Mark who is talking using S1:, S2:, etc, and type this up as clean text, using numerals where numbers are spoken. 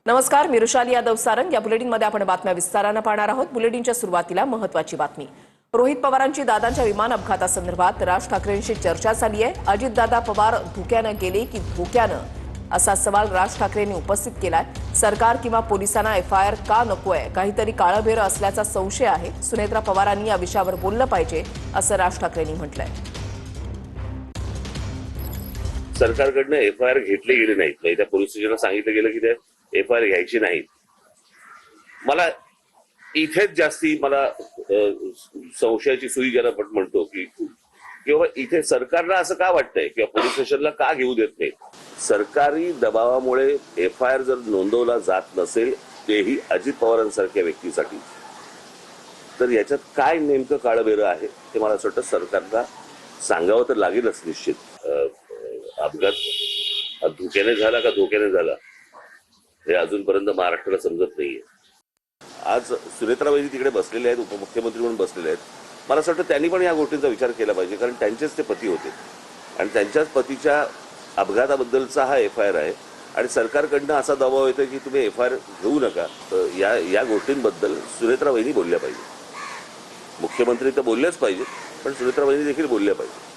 S1: नमस्कार, मी रुशाली यादव सारंग। या बुलेटिनमध्ये आपण बातम्या विस्ताराने पाहणार आहोत। बुलेटिनच्या सुरुवातीला महत्त्वाची बातमी। रोहित पवारांची दादांच्या विमान अपघातासंदर्भात राज ठाकरेंशी चर्चा झाली आहे। अजितदादा पवार धोक्याने गेले की धोक्यानं, असा सवाल राज ठाकरेंनी उपस्थित केलाय। सरकार किंवा पोलिसांना एफआयआर का नकोय, काहीतरी काळबेरं असल्याचा संशय आहे। सुनेत्रा पवारांनी या विषयावर बोललं पाहिजे, असं राज ठाकरेंनी म्हटलंय।
S2: सरकारकडनं एफआयआर घेतले गेले नाहीत, म्हणजे त्या पोलीस स्टेशनला सांगितलं गेलं की ते एफआयआर घ्यायची नाही। मला इथेच जास्ती मला संशयाची सुई ज्याला आपण म्हणतो की किंवा इथे सरकारला असं का वाटतंय किंवा पोलीस स्टेशनला का घेऊ देत नाही। सरकारी दबावामुळे एफआयआर जर नोंदवला जात नसेल, तेही अजित पवारांसारख्या व्यक्तीसाठी, तर याच्यात काय नेमकं काळबेरं आहे ते मला असं वाटतं सरकारला सांगावं तर लागेलच निश्चित। अपघात धोक्याने झाला का धोक्याने झाला हे अजूनपर्यंत महाराष्ट्राला समजत नाहीये। आज सुनेत्रा वहिनी तिकडे बसलेले आहेत, उपमुख्यमंत्री म्हणून बसलेले आहेत। मला असं वाटतं त्यांनी पण या गोष्टींचा विचार केला पाहिजे, कारण त्यांचेच ते पती होते आणि त्यांच्याच पतीच्या अपघाताबद्दलचा हा एफआयआर आहे आणि सरकारकडनं असा दबाव येतोय की तुम्ही एफआयआर घेऊ नका। तर या गोष्टींबद्दल सुनेत्रा वहिनी बोलल्या पाहिजे। मुख्यमंत्री तर बोललेच पाहिजे, पण सुनेत्रा वहिनी देखील बोलल्या पाहिजे।